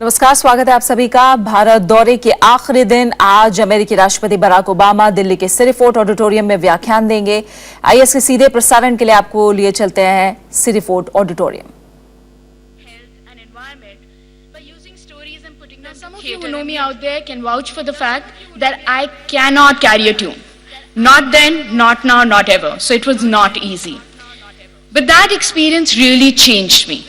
नमस्कार, स्वागत है आप सभी का। भारत दौरे के आखिरी दिन आज अमेरिकी राष्ट्रपति बराक ओबामा दिल्ली के सिरी फोर्ट ऑडिटोरियम में व्याख्यान देंगे। आइए इसके सीधे प्रसारण के लिए आपको लिए चलते हैं Siri fort auditorium. Some of you who know me out there can vouch for the fact that I cannot carry a tune. Not then, not now, not ever. So it was not easy. But that experience really changed me.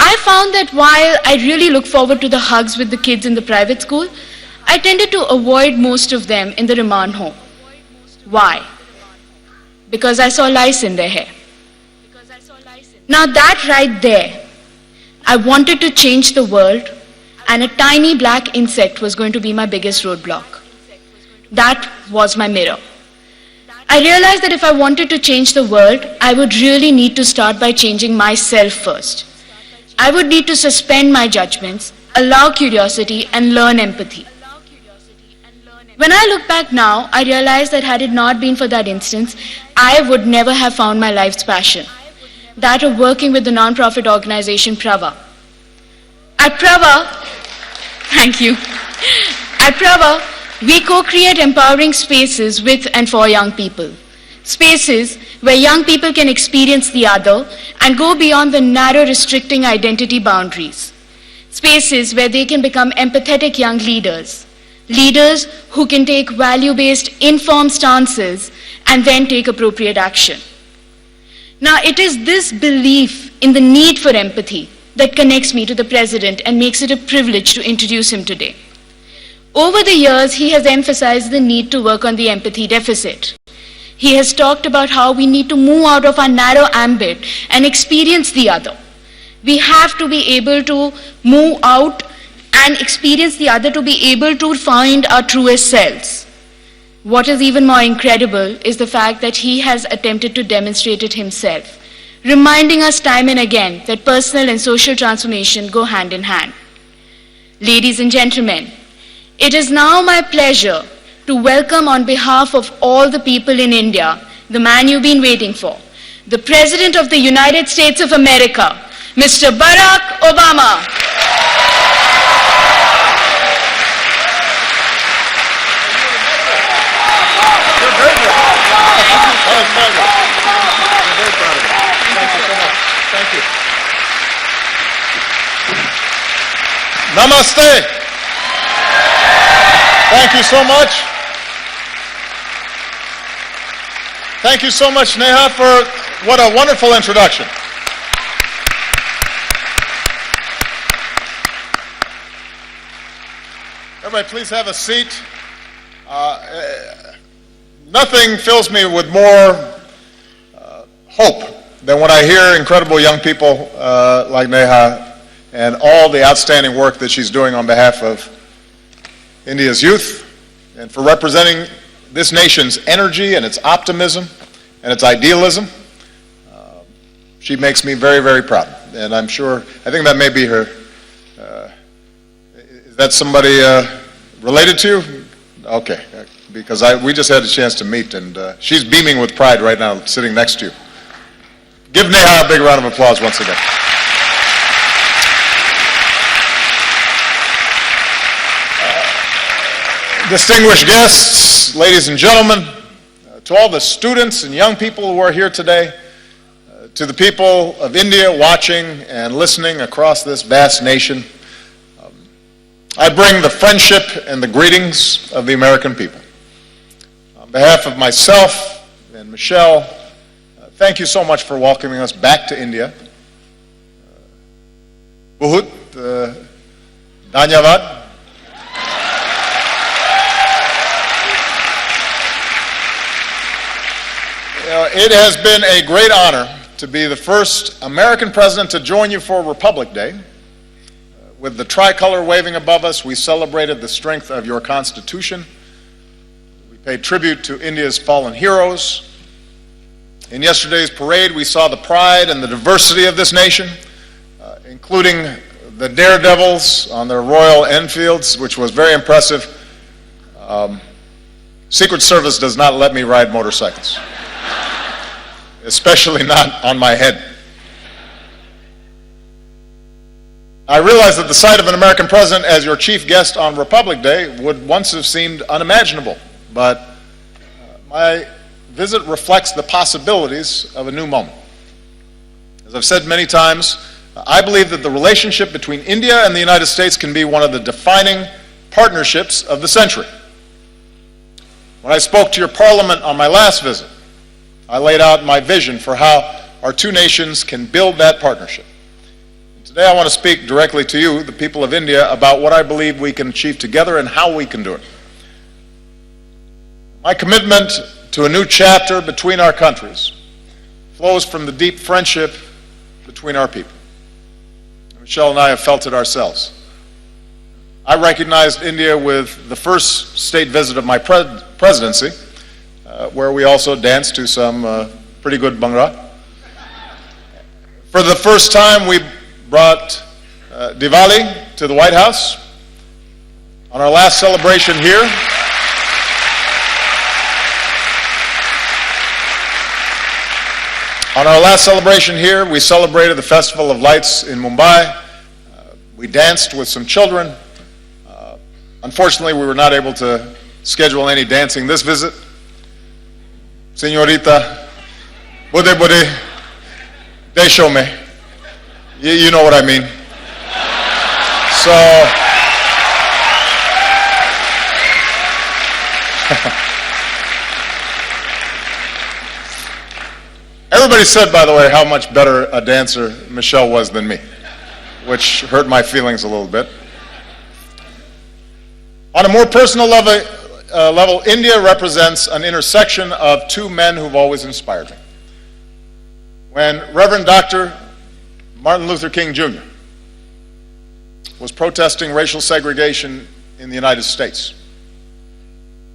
I found that while I really look forward to the hugs with the kids in the private school, I tended to avoid most of them in the remand home. Why? Because I saw lice in their hair. Now that right there, I wanted to change the world, and a tiny black insect was going to be my biggest roadblock. That was my mirror. I realized that if I wanted to change the world, I would really need to start by changing myself first. I would need to suspend my judgments, allow curiosity, and learn empathy. When I look back now, I realize that had it not been for that instance, I would never have found my life's passion, that of working with the non-profit organization Prava. At Prava, thank you. At Prava, we co-create empowering spaces with and for young people. Spaces where young people can experience the other and go beyond the narrow restricting identity boundaries. Spaces where they can become empathetic young leaders. Leaders who can take value-based, informed stances and then take appropriate action. Now, it is this belief in the need for empathy that connects me to the President and makes it a privilege to introduce him today. Over the years, he has emphasized the need to work on the empathy deficit. He has talked about how we need to move out of our narrow ambit and experience the other. We have to be able to move out and experience the other to be able to find our truest selves. What is even more incredible is the fact that he has attempted to demonstrate it himself, reminding us time and again that personal and social transformation go hand in hand. Ladies and gentlemen, it is now my pleasure to welcome on behalf of all the people in India, the man you've been waiting for, the President of the United States of America, Mr. Barack Obama. Thank you. Namaste. Thank you so much. Thank you so much, Neha, for what a wonderful introduction. Everybody, please have a seat. Nothing fills me with more hope than when I hear incredible young people like Neha and all the outstanding work that she's doing on behalf of India's youth and for representing this nation's energy and its optimism and its idealism. She makes me very, very proud. And I'm sure, I think that may be her. Is that somebody related to you? Okay, because we just had a chance to meet, and she's beaming with pride right now, sitting next to you. Give Neha a big round of applause once again. Distinguished guests, ladies and gentlemen, to all the students and young people who are here today, to the people of India watching and listening across this vast nation, I bring the friendship and the greetings of the American people. On behalf of myself and Michelle, thank you so much for welcoming us back to India. Bahut dhanyavad. It has been a great honor to be the first American president to join you for Republic Day. With the tricolor waving above us, we celebrated the strength of your Constitution. We paid tribute to India's fallen heroes. In yesterday's parade, we saw the pride and the diversity of this nation, including the daredevils on their Royal Enfields, which was very impressive. Secret Service does not let me ride motorcycles, especially not on my head. I realize that the sight of an American president as your chief guest on Republic Day would once have seemed unimaginable, but my visit reflects the possibilities of a new moment. As I've said many times, I believe that the relationship between India and the United States can be one of the defining partnerships of the century. When I spoke to your parliament on my last visit, I laid out my vision for how our two nations can build that partnership. And today I want to speak directly to you, the people of India, about what I believe we can achieve together and how we can do it. My commitment to a new chapter between our countries flows from the deep friendship between our people. Michelle and I have felt it ourselves. I recognized India with the first state visit of my presidency, where we also danced to some pretty good Bhangra. For the first time, we brought Diwali to the White House. On our last celebration here, we celebrated the Festival of Lights in Mumbai. We danced with some children. Unfortunately, we were not able to schedule any dancing this visit. Señorita, bude desho me. You know what I mean. So, everybody said, by the way, how much better a dancer Michelle was than me, which hurt my feelings a little bit. On a more personal level, India represents an intersection of two men who've always inspired me. When Reverend Dr. Martin Luther King Jr. was protesting racial segregation in the United States,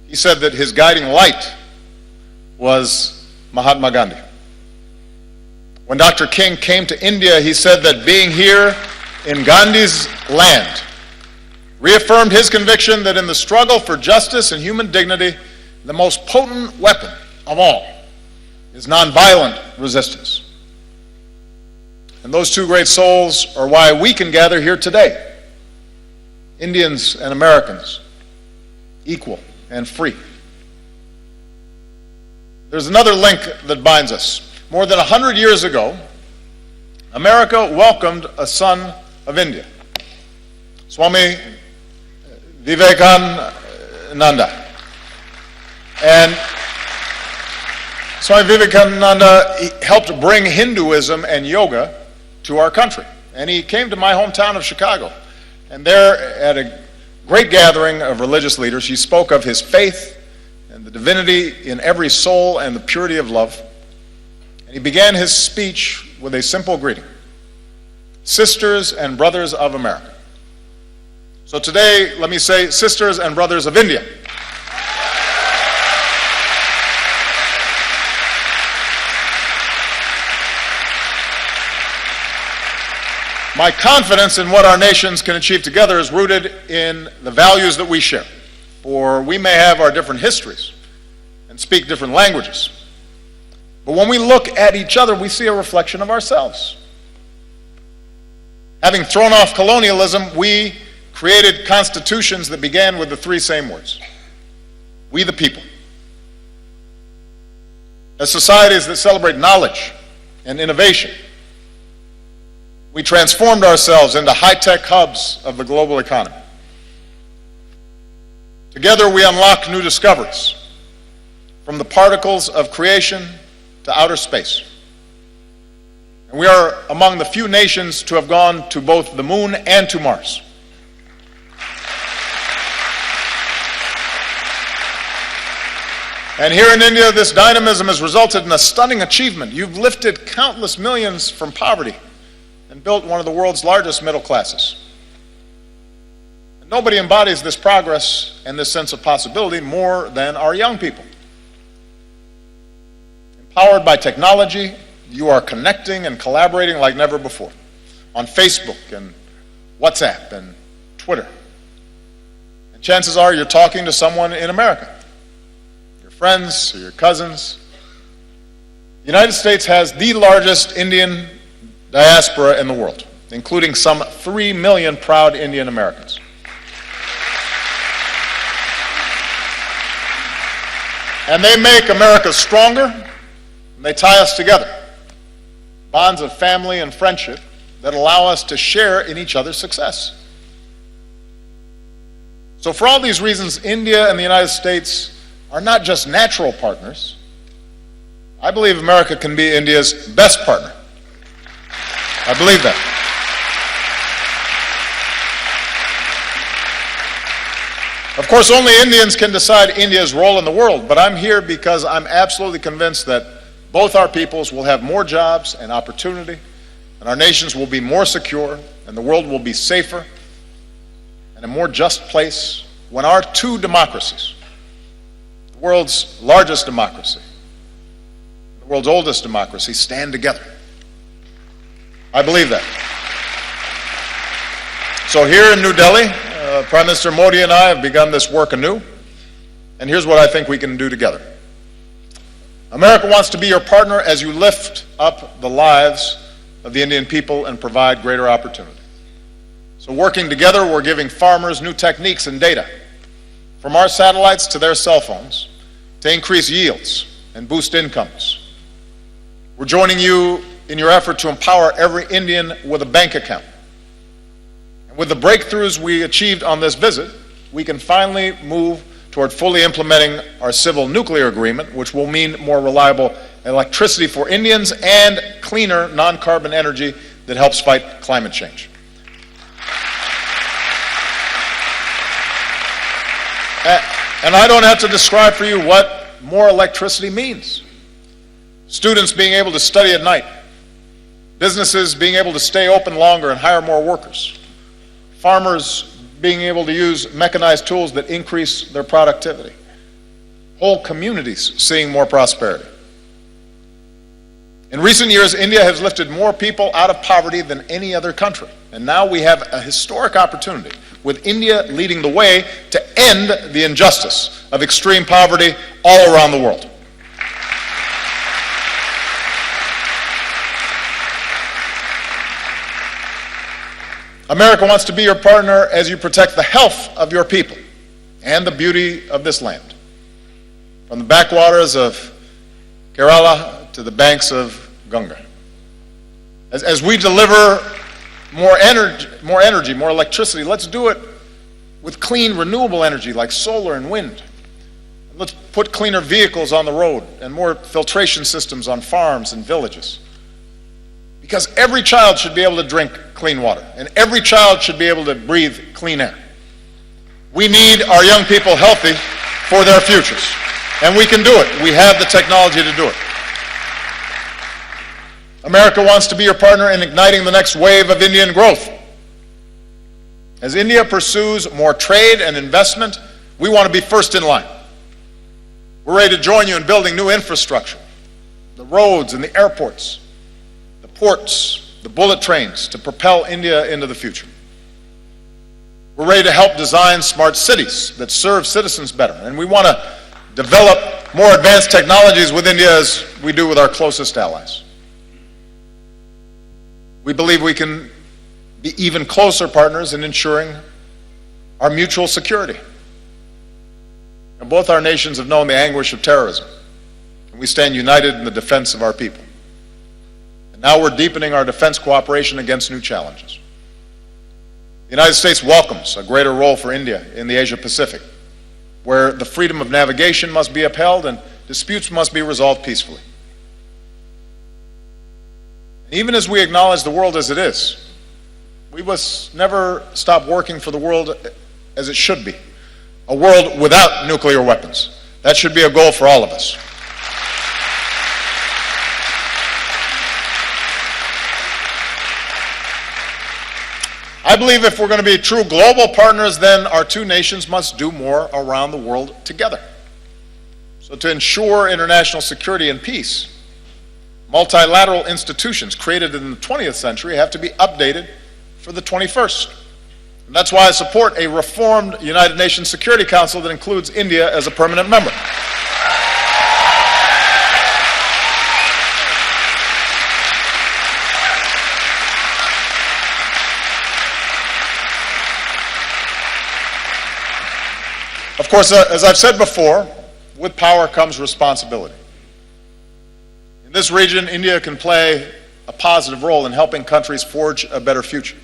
he said that his guiding light was Mahatma Gandhi. When Dr. King came to India, he said that being here in Gandhi's land reaffirmed his conviction that in the struggle for justice and human dignity, the most potent weapon of all is nonviolent resistance. And those two great souls are why we can gather here today, Indians and Americans, equal and free. There's another link that binds us. More than 100 years ago, America welcomed a son of India, Swami Vivekananda. And Swami Vivekananda helped bring Hinduism and yoga to our country. And he came to my hometown of Chicago. And there, at a great gathering of religious leaders, he spoke of his faith and the divinity in every soul and the purity of love. And he began his speech with a simple greeting: sisters and brothers of America. So today, let me say, sisters and brothers of India. My confidence in what our nations can achieve together is rooted in the values that we share. For we may have our different histories and speak different languages, but when we look at each other, we see a reflection of ourselves. Having thrown off colonialism, we created constitutions that began with the three same words: we the people. As societies that celebrate knowledge and innovation, we transformed ourselves into high-tech hubs of the global economy. Together we unlock new discoveries, from the particles of creation to outer space. And we are among the few nations to have gone to both the moon and to Mars. And here in India, this dynamism has resulted in a stunning achievement. You've lifted countless millions from poverty and built one of the world's largest middle classes. And nobody embodies this progress and this sense of possibility more than our young people. Empowered by technology, you are connecting and collaborating like never before on Facebook and WhatsApp and Twitter. And chances are you're talking to someone in America, your friends or your cousins. The United States has the largest Indian diaspora in the world. including some 3 million proud Indian Americans. And they make America stronger, and they tie us together. Bonds of family and friendship that allow us to share in each other's success. So for all these reasons, India and the United States are not just natural partners. I believe America can be India's best partner. I believe that. Of course, only Indians can decide India's role in the world, but I'm here because I'm absolutely convinced that both our peoples will have more jobs and opportunity, and our nations will be more secure, and the world will be safer and a more just place when our two democracies, the world's largest democracy, the world's oldest democracy, stand together. I believe that. So here in New Delhi, Prime Minister Modi and I have begun this work anew, and here's what I think we can do together. America wants to be your partner as you lift up the lives of the Indian people and provide greater opportunity. So working together, we're giving farmers new techniques and data, from our satellites to their cell phones, to increase yields and boost incomes. We're joining you in your effort to empower every Indian with a bank account. With the breakthroughs we achieved on this visit, we can finally move toward fully implementing our civil nuclear agreement, which will mean more reliable electricity for Indians and cleaner non-carbon energy that helps fight climate change. And I don't have to describe for you what more electricity means. Students being able to study at night, businesses being able to stay open longer and hire more workers, farmers being able to use mechanized tools that increase their productivity. Whole communities seeing more prosperity. In recent years, India has lifted more people out of poverty than any other country. And now we have a historic opportunity, with India leading the way, to end the injustice of extreme poverty all around the world. America wants to be your partner as you protect the health of your people and the beauty of this land. From the backwaters of Kerala to the banks of Ganga. As we deliver more energy, more electricity, let's do it with clean, renewable energy like solar and wind. Let's put cleaner vehicles on the road and more filtration systems on farms and villages. Because every child should be able to drink clean water, and every child should be able to breathe clean air. We need our young people healthy for their futures, and we can do it. We have the technology to do it. America wants to be your partner in igniting the next wave of Indian growth. As India pursues more trade and investment, we want to be first in line. We're ready to join you in building new infrastructure, the roads and the airports, the ports, the bullet trains to propel India into the future. We're ready to help design smart cities that serve citizens better, and we want to develop more advanced technologies with India as we do with our closest allies. We believe we can be even closer partners in ensuring our mutual security. And both our nations have known the anguish of terrorism, and we stand united in the defense of our people. And now we're deepening our defense cooperation against new challenges. The United States welcomes a greater role for India in the Asia-Pacific, where the freedom of navigation must be upheld and disputes must be resolved peacefully. Even as we acknowledge the world as it is, we must never stop working for the world as it should be, a world without nuclear weapons. That should be a goal for all of us. I believe if we're going to be true global partners, then our two nations must do more around the world together. So to ensure international security and peace, multilateral institutions created in the 20th century have to be updated for the 21st. And that's why I support a reformed United Nations Security Council that includes India as a permanent member. Of course, as I've said before, with power comes responsibility. In this region, India can play a positive role in helping countries forge a better future.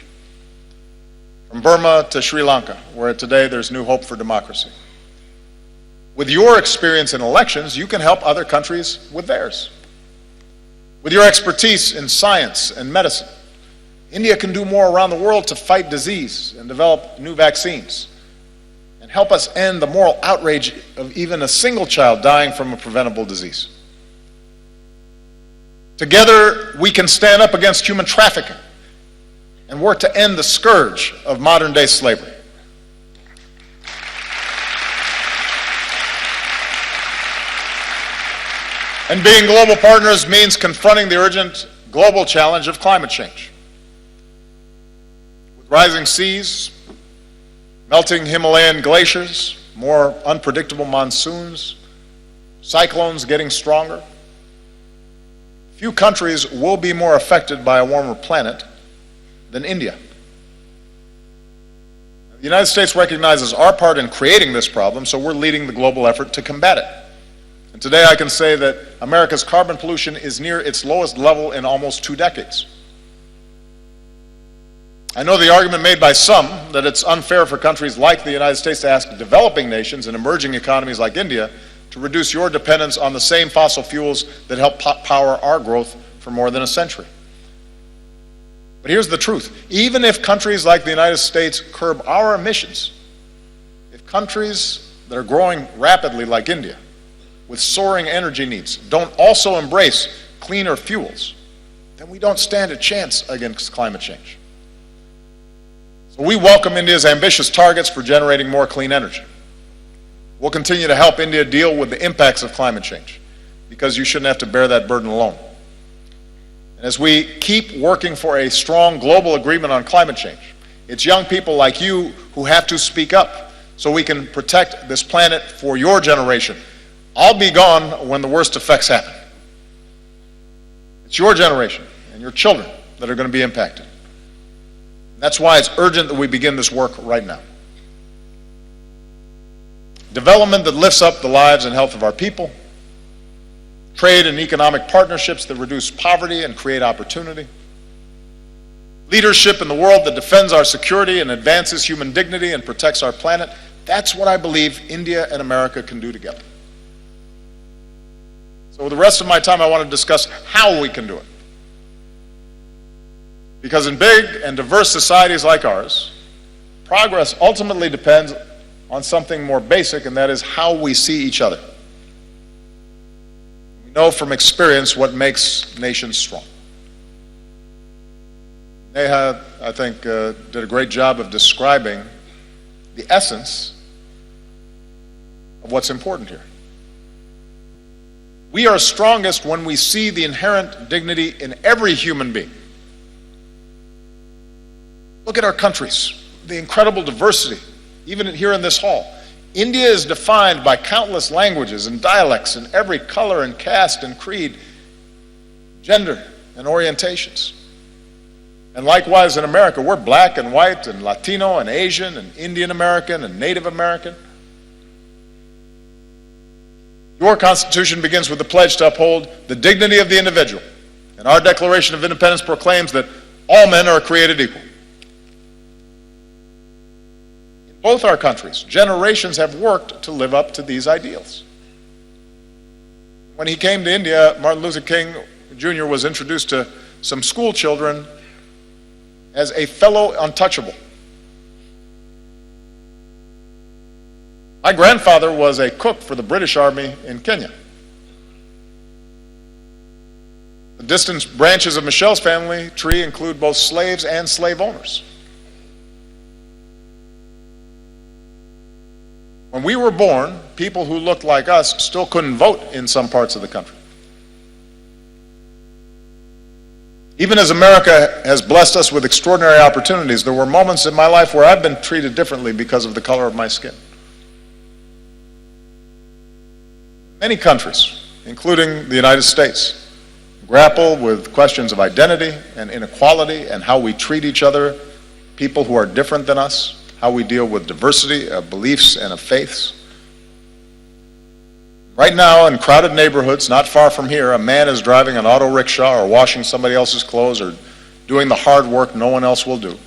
From Burma to Sri Lanka, where today there's new hope for democracy. With your experience in elections, you can help other countries with theirs. With your expertise in science and medicine, India can do more around the world to fight disease and develop new vaccines and help us end the moral outrage of even a single child dying from a preventable disease. Together, we can stand up against human trafficking and work to end the scourge of modern-day slavery. And being global partners means confronting the urgent global challenge of climate change. With rising seas, melting Himalayan glaciers, more unpredictable monsoons, cyclones getting stronger, few countries will be more affected by a warmer planet than India. The United States recognizes our part in creating this problem, so we're leading the global effort to combat it. And today I can say that America's carbon pollution is near its lowest level in almost 2 decades. I know the argument made by some that it's unfair for countries like the United States to ask developing nations and emerging economies like India to reduce your dependence on the same fossil fuels that help power our growth for more than a century. But here's the truth. Even if countries like the United States curb our emissions, if countries that are growing rapidly like India, with soaring energy needs, don't also embrace cleaner fuels, then we don't stand a chance against climate change. So we welcome India's ambitious targets for generating more clean energy. We'll continue to help India deal with the impacts of climate change, because you shouldn't have to bear that burden alone. And as we keep working for a strong global agreement on climate change, it's young people like you who have to speak up so we can protect this planet for your generation. I'll be gone when the worst effects happen. It's your generation and your children that are going to be impacted. That's why it's urgent that we begin this work right now. Development that lifts up the lives and health of our people, trade and economic partnerships that reduce poverty and create opportunity, leadership in the world that defends our security and advances human dignity and protects our planet. That's what I believe India and America can do together. So with the rest of my time, I want to discuss how we can do it. Because in big and diverse societies like ours, progress ultimately depends on something more basic, and that is how we see each other. We know from experience what makes nations strong. Neha, I think, did a great job of describing the essence of what's important here. We are strongest when we see the inherent dignity in every human being. Look at our countries, the incredible diversity, even here in this hall. India is defined by countless languages and dialects in every color and caste and creed, gender and orientations. And likewise in America, we're black and white and Latino and Asian and Indian American and Native American. Your Constitution begins with the pledge to uphold the dignity of the individual. And our Declaration of Independence proclaims that all men are created equal. In both our countries, generations have worked to live up to these ideals. When he came to India, Martin Luther King Jr. was introduced to some school children as a fellow untouchable. My grandfather was a cook for the British Army in Kenya. The distant branches of Michelle's family tree include both slaves and slave owners. When we were born, people who looked like us still couldn't vote in some parts of the country. Even as America has blessed us with extraordinary opportunities, there were moments in my life where I've been treated differently because of the color of my skin. Many countries, including the United States, grapple with questions of identity and inequality and how we treat each other, people who are different than us, how we deal with diversity of beliefs and of faiths. Right now, in crowded neighborhoods not far from here, a man is driving an auto rickshaw or washing somebody else's clothes or doing the hard work no one else will do.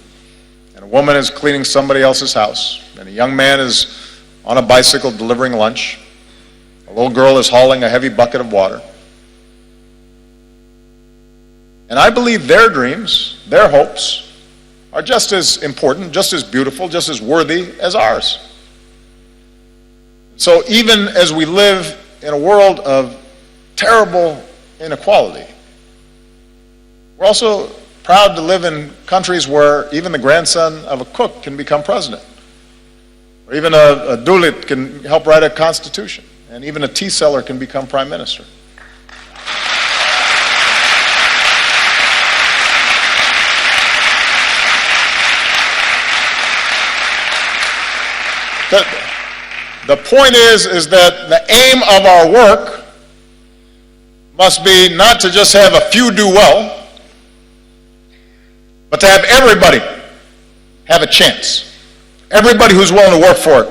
And a woman is cleaning somebody else's house. And a young man is on a bicycle delivering lunch. A little girl is hauling a heavy bucket of water. And I believe their dreams, their hopes, are just as important, just as beautiful, just as worthy as ours. So even as we live in a world of terrible inequality, we're also proud to live in countries where even the grandson of a cook can become president, or even a dulit can help write a constitution, and even a tea seller can become prime minister. The point is that the aim of our work must be not to just have a few do well, but to have everybody have a chance. Everybody who's willing to work for it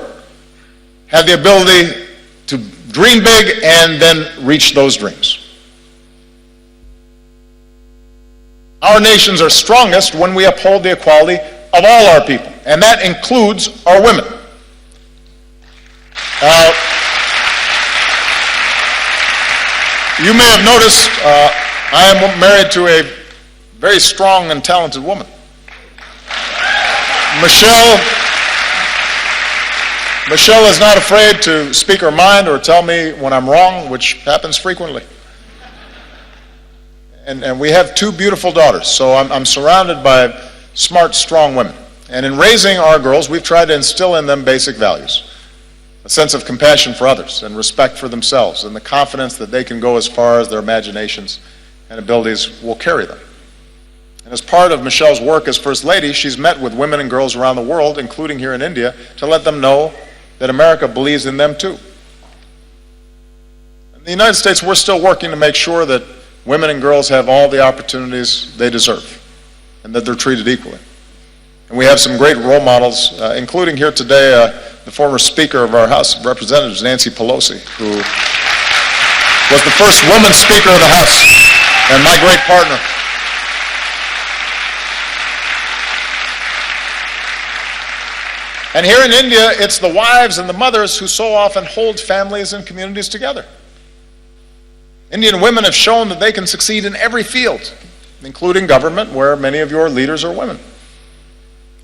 have the ability to dream big and then reach those dreams. Our nations are strongest when we uphold the equality of all our people, and that includes our women. You may have noticed I am married to a very strong and talented woman. Michelle is not afraid to speak her mind or tell me when I'm wrong, which happens frequently. And we have two beautiful daughters, so I'm surrounded by smart, strong women. And in raising our girls, we've tried to instill in them basic values. A sense of compassion for others and respect for themselves and the confidence that they can go as far as their imaginations and abilities will carry them. And as part of Michelle's work as First Lady, she's met with women and girls around the world, including here in India, to let them know that America believes in them too. In the United States, we're still working to make sure that women and girls have all the opportunities they deserve and that they're treated equally. And we have some great role models, including here today, the former Speaker of our House of Representatives, Nancy Pelosi, who was the first woman Speaker of the House and my great partner. And here in India, it's the wives and the mothers who so often hold families and communities together. Indian women have shown that they can succeed in every field, including government, where many of your leaders are women.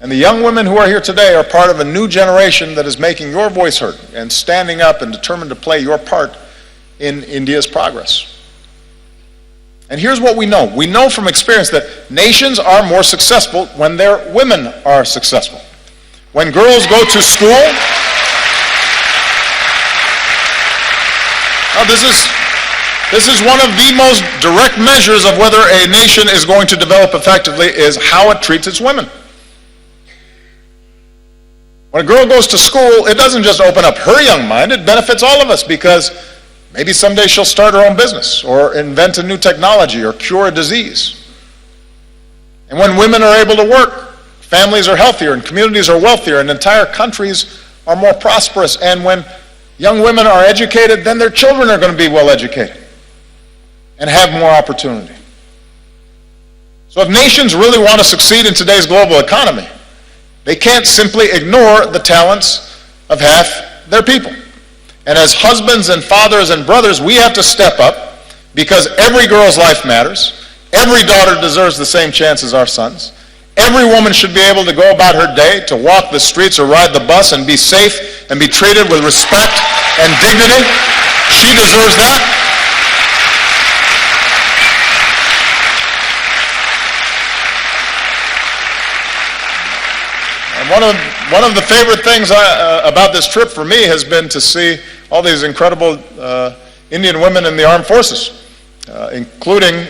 And the young women who are here today are part of a new generation that is making your voice heard and standing up and determined to play your part in India's progress. And here's what we know. We know from experience that nations are more successful when their women are successful. When girls go to school, now this is one of the most direct measures of whether a nation is going to develop effectively is how it treats its women. When a girl goes to school, it doesn't just open up her young mind, it benefits all of us because maybe someday she'll start her own business or invent a new technology or cure a disease. And when women are able to work, families are healthier and communities are wealthier and entire countries are more prosperous. And when young women are educated, then their children are going to be well educated and have more opportunity. So if nations really want to succeed in today's global economy, they can't simply ignore the talents of half their people. And as husbands and fathers and brothers, we have to step up because every girl's life matters. Every daughter deserves the same chance as our sons. Every woman should be able to go about her day, to walk the streets or ride the bus and be safe and be treated with respect and dignity. She deserves that. One of the favorite things about this trip for me has been to see all these incredible Indian women in the armed forces, including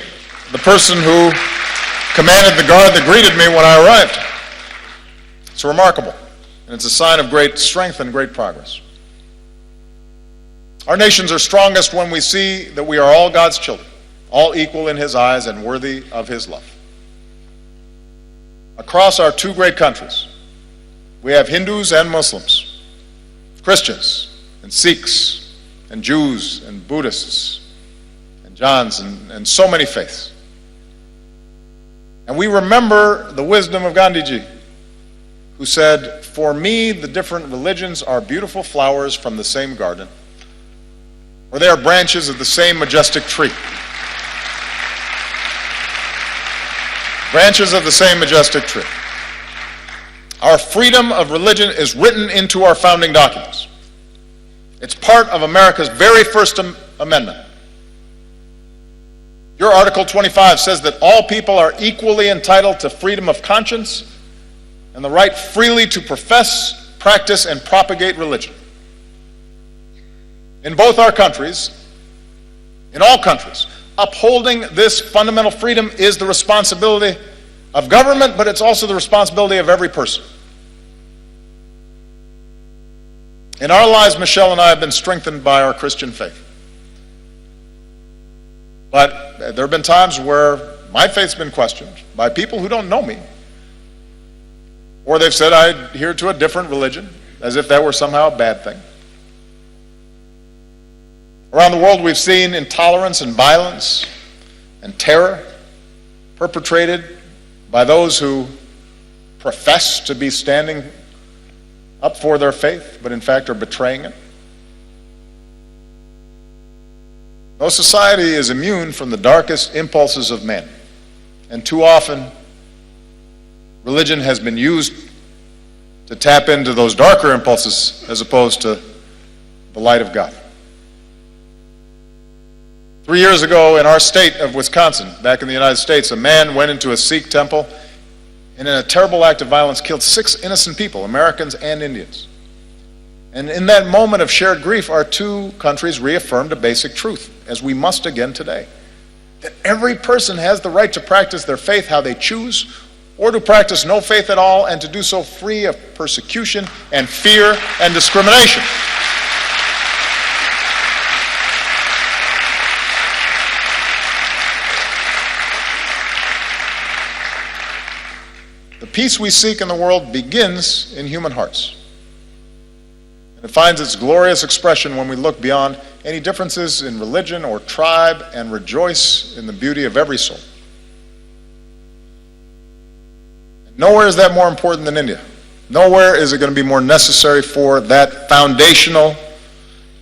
the person who commanded the guard that greeted me when I arrived. It's remarkable, and it's a sign of great strength and great progress. Our nations are strongest when we see that we are all God's children, all equal in His eyes and worthy of His love. Across our two great countries, we have Hindus and Muslims, Christians and Sikhs, and Jews and Buddhists and Jains and so many faiths. And we remember the wisdom of Gandhiji, who said, "For me, the different religions are beautiful flowers from the same garden, or they are branches of the same majestic tree." Branches of the same majestic tree. Our freedom of religion is written into our founding documents. It's part of America's very first amendment. Your Article 25 says that all people are equally entitled to freedom of conscience and the right freely to profess, practice, and propagate religion. In both our countries, in all countries, upholding this fundamental freedom is the responsibility of government, but it's also the responsibility of every person. In our lives, Michelle and I have been strengthened by our Christian faith. But there have been times where my faith's been questioned by people who don't know me. Or they've said I adhere to a different religion, as if that were somehow a bad thing. Around the world, we've seen intolerance and violence and terror perpetrated by those who profess to be standing up for their faith, but in fact are betraying it. No society is immune from the darkest impulses of man, and too often religion has been used to tap into those darker impulses as opposed to the light of God. 3 years ago in our state of Wisconsin, back in the United States, a man went into a Sikh temple and in a terrible act of violence killed 6 innocent people, Americans and Indians. And in that moment of shared grief, our two countries reaffirmed a basic truth, as we must again today, that every person has the right to practice their faith how they choose, or to practice no faith at all, and to do so free of persecution and fear and discrimination. The peace we seek in the world begins in human hearts. And it finds its glorious expression when we look beyond any differences in religion or tribe and rejoice in the beauty of every soul. And nowhere is that more important than India. Nowhere is it going to be more necessary for that foundational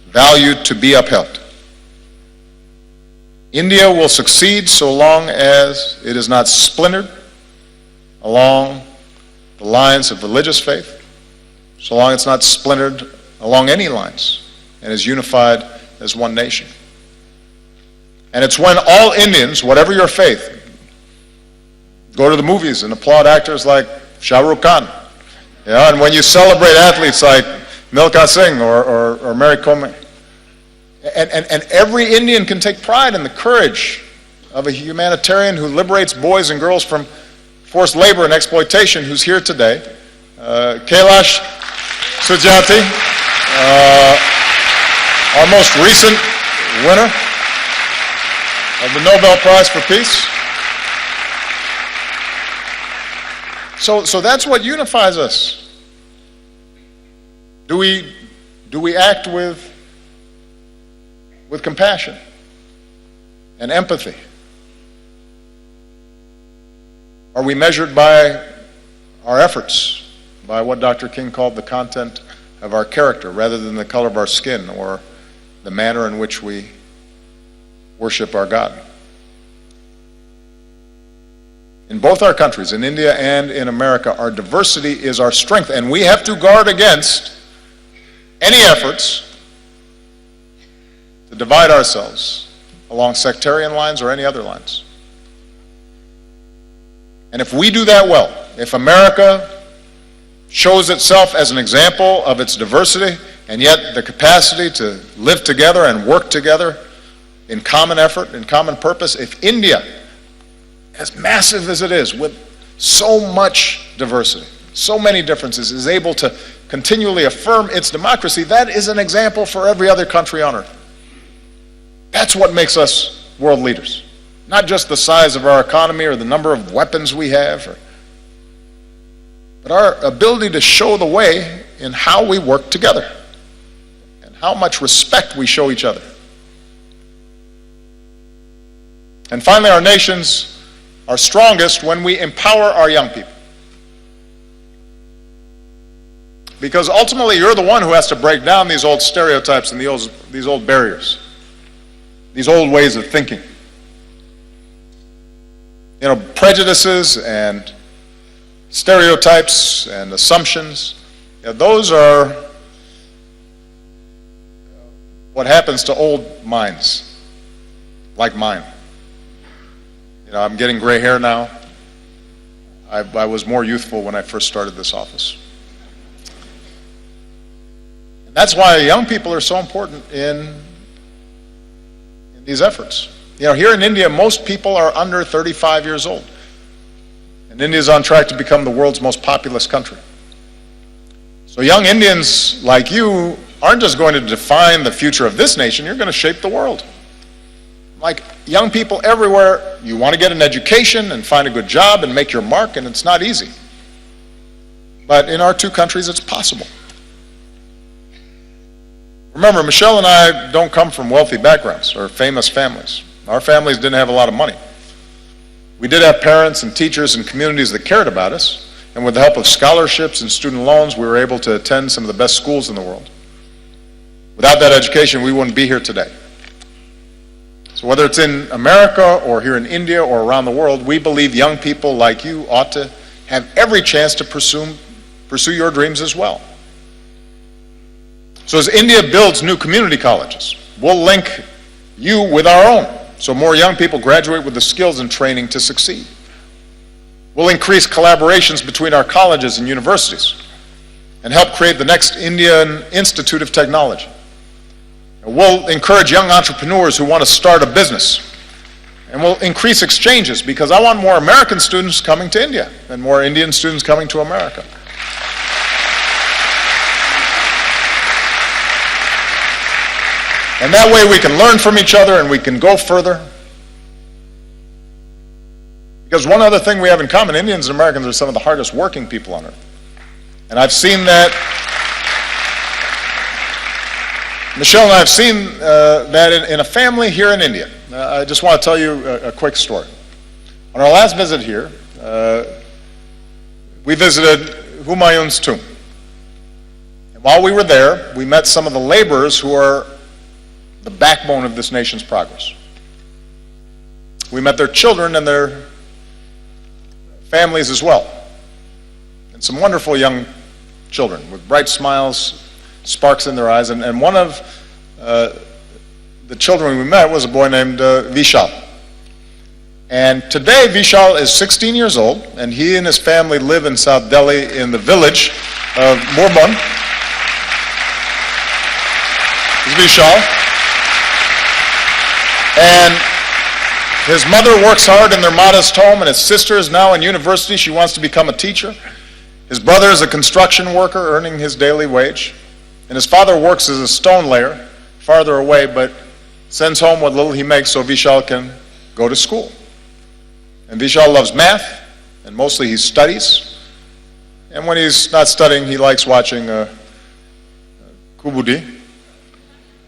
value to be upheld. India will succeed so long as it is not splintered along the lines of religious faith, so long it's not splintered along any lines, and is unified as one nation. And it's when all Indians, whatever your faith, go to the movies and applaud actors like Shah Rukh Khan, and when you celebrate athletes like Milkha Singh or Mary Kom, and every Indian can take pride in the courage of a humanitarian who liberates boys and girls from forced labor and exploitation, who's here today, Kailash Satyarthi, our most recent winner of the Nobel Prize for Peace. So that's what unifies us. Do we act with compassion and empathy? Are we measured by our efforts, by what Dr. King called the content of our character, rather than the color of our skin or the manner in which we worship our God? In both our countries, in India and in America, our diversity is our strength, and we have to guard against any efforts to divide ourselves along sectarian lines or any other lines. And if we do that well, if America shows itself as an example of its diversity and yet the capacity to live together and work together in common effort, in common purpose, if India, as massive as it is, with so much diversity, so many differences, is able to continually affirm its democracy, that is an example for every other country on earth. That's what makes us world leaders. Not just the size of our economy or the number of weapons we have, but our ability to show the way in how we work together and how much respect we show each other. And finally, our nations are strongest when we empower our young people. Because ultimately, you're the one who has to break down these old stereotypes and these old barriers, these old ways of thinking. You know, prejudices and stereotypes and assumptions, those are what happens to old minds like mine. You know, I'm getting gray hair now. I was more youthful when I first started this office. And that's why young people are so important in these efforts. You know, here in India, most people are under 35 years old. And India is on track to become the world's most populous country. So young Indians like you aren't just going to define the future of this nation, you're going to shape the world. Like young people everywhere, you want to get an education and find a good job and make your mark, and it's not easy. But in our two countries, it's possible. Remember, Michelle and I don't come from wealthy backgrounds or famous families. Our families didn't have a lot of money. We did have parents and teachers and communities that cared about us, and with the help of scholarships and student loans, we were able to attend some of the best schools in the world. Without that education, we wouldn't be here today. So whether it's in America or here in India or around the world, we believe young people like you ought to have every chance to pursue your dreams as well. So as India builds new community colleges, we'll link you with our own, so more young people graduate with the skills and training to succeed. We'll increase collaborations between our colleges and universities and help create the next Indian Institute of Technology. And we'll encourage young entrepreneurs who want to start a business. And we'll increase exchanges because I want more American students coming to India and more Indian students coming to America. And that way we can learn from each other and we can go further. Because one other thing we have in common, Indians and Americans are some of the hardest working people on earth. And I've seen that, Michelle and I have seen that in a family here in India. I just want to tell you a quick story. On our last visit here, we visited Humayun's tomb. And while we were there, we met some of the laborers who are the backbone of this nation's progress. We met their children and their families as well. And some wonderful young children with bright smiles, sparks in their eyes. And one of the children we met was a boy named Vishal. And today Vishal is 16 years old, and he and his family live in South Delhi in the village of Murbun. This is Vishal. And his mother works hard in their modest home, and his sister is now in university. She wants to become a teacher. His brother is a construction worker earning his daily wage. And his father works as a stone layer farther away, but sends home what little he makes so Vishal can go to school. And Vishal loves math, and mostly he studies. And when he's not studying, he likes watching Kubudi.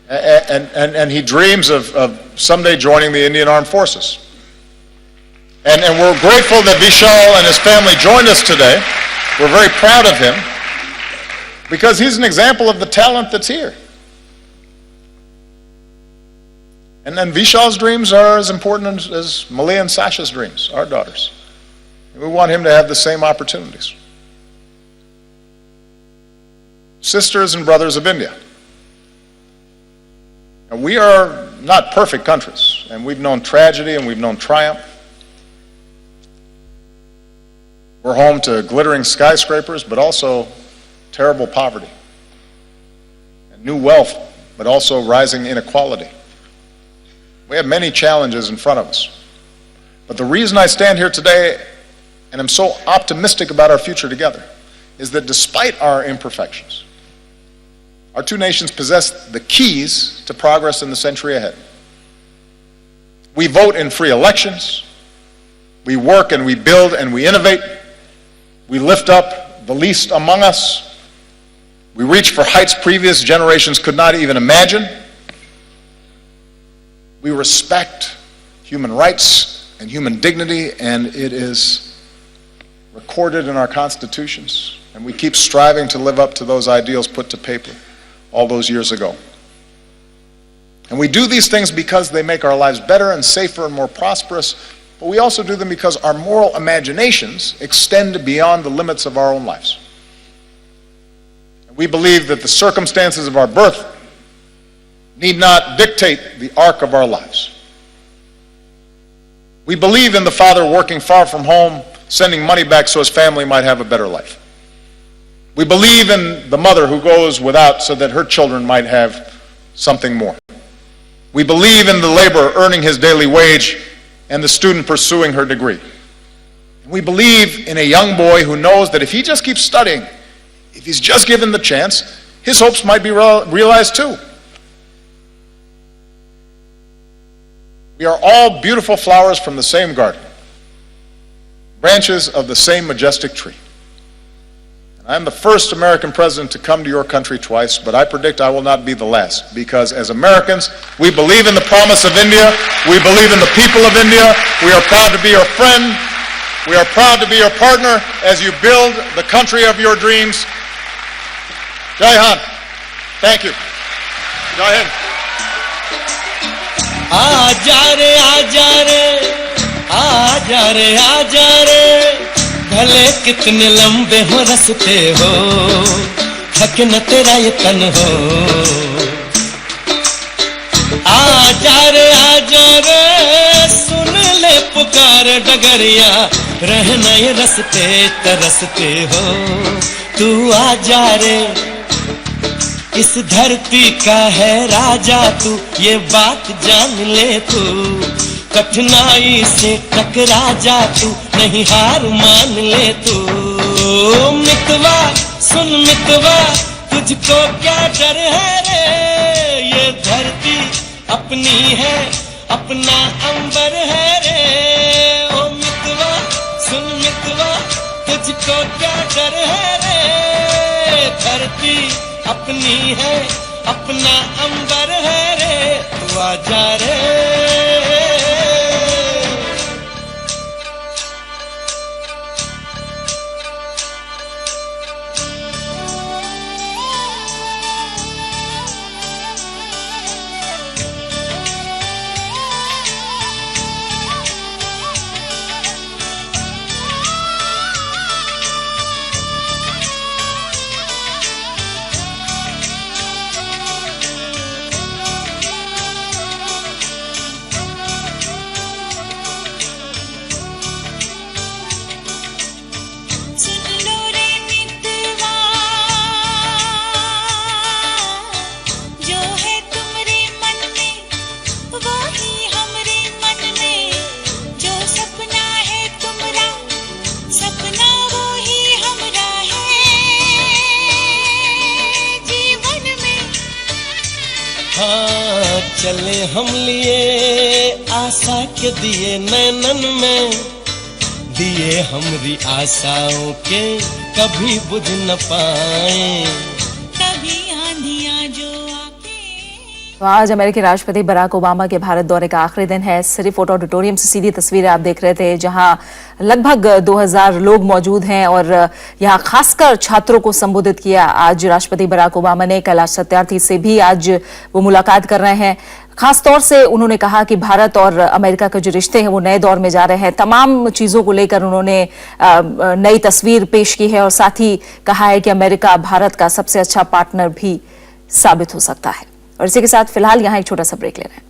And he dreams of someday joining the Indian Armed Forces. And we're grateful that Vishal and his family joined us today. We're very proud of him because he's an example of the talent that's here. And then Vishal's dreams are as important as Malia and Sasha's dreams, our daughters. And we want him to have the same opportunities. Sisters and brothers of India. Now, we are not perfect countries, and we've known tragedy and we've known triumph. We're home to glittering skyscrapers, but also terrible poverty. And new wealth, but also rising inequality. We have many challenges in front of us. But the reason I stand here today, and I'm so optimistic about our future together, is that despite our imperfections, our two nations possess the keys to progress in the century ahead. We vote in free elections. We work and we build and we innovate. We lift up the least among us. We reach for heights previous generations could not even imagine. We respect human rights and human dignity, and it is recorded in our constitutions. And we keep striving to live up to those ideals put to paper all those years ago. And we do these things because they make our lives better and safer and more prosperous, but we also do them because our moral imaginations extend beyond the limits of our own lives. We believe that the circumstances of our birth need not dictate the arc of our lives. We believe in the father working far from home, sending money back so his family might have a better life. We believe in the mother who goes without so that her children might have something more. We believe in the laborer earning his daily wage and the student pursuing her degree. We believe in a young boy who knows that if he just keeps studying, if he's just given the chance, his hopes might be realized too. We are all beautiful flowers from the same garden, branches of the same majestic tree. I am the first American president to come to your country twice, but I predict I will not be the last, because as Americans, we believe in the promise of India, we believe in the people of India, we are proud to be your friend, we are proud to be your partner as you build the country of your dreams. Jai Hind. Thank you. Jai Hind. आजा रे आजा रे आजा रे आजा रे भले कितने लंबे हो रस्ते हो थके न तेरा ये तन हो आजा रे सुन ले पुकार डगरिया रहना ये रस्ते तरसते हो तू आजा रे इस धरती का है राजा तू ये बात जान ले तू कठिनाई से टकरा जा तू नहीं हार मान ले तू मितवा सुन मितवा तुझको क्या डर है रे ये धरती अपनी है अपना अंबर है रे ओ मितवा सुन मितवा तुझको क्या डर है रे धरती अपनी है अपना अंबर है रे तू आजा रे चले हम लिए आशा के दिए नैनन में दिए हमरी आशाओं के कभी बुझ न पाए कभी आंधियां जो आके। आज अमेरिकी राष्ट्रपति बराक ओबामा के भारत दौरे का आखिरी दिन है। सिरी फोर्ट ऑडिटोरियम से सीधी तस्वीरें आप देख रहे थे, जहां लगभग 2000 लोग मौजूद हैं और यहां खासकर छात्रों को संबोधित किया आज राष्ट्रपति बराक ओबामा ने। कैलाश सत्यार्थी से भी आज वो मुलाकात कर रहे हैं। खास तौर से उन्होंने कहा कि भारत और अमेरिका के जो रिश्ते हैं वो नए दौर में जा रहे हैं। तमाम चीजों को लेकर उन्होंने नई तस्वीर पेश की है और साथ ही कहा है कि अमेरिका भारत का सबसे अच्छा पार्टनर भी साबित हो सकता है। और इसी के साथ फिलहाल यहां एक छोटा सा ब्रेक ले रहे हैं।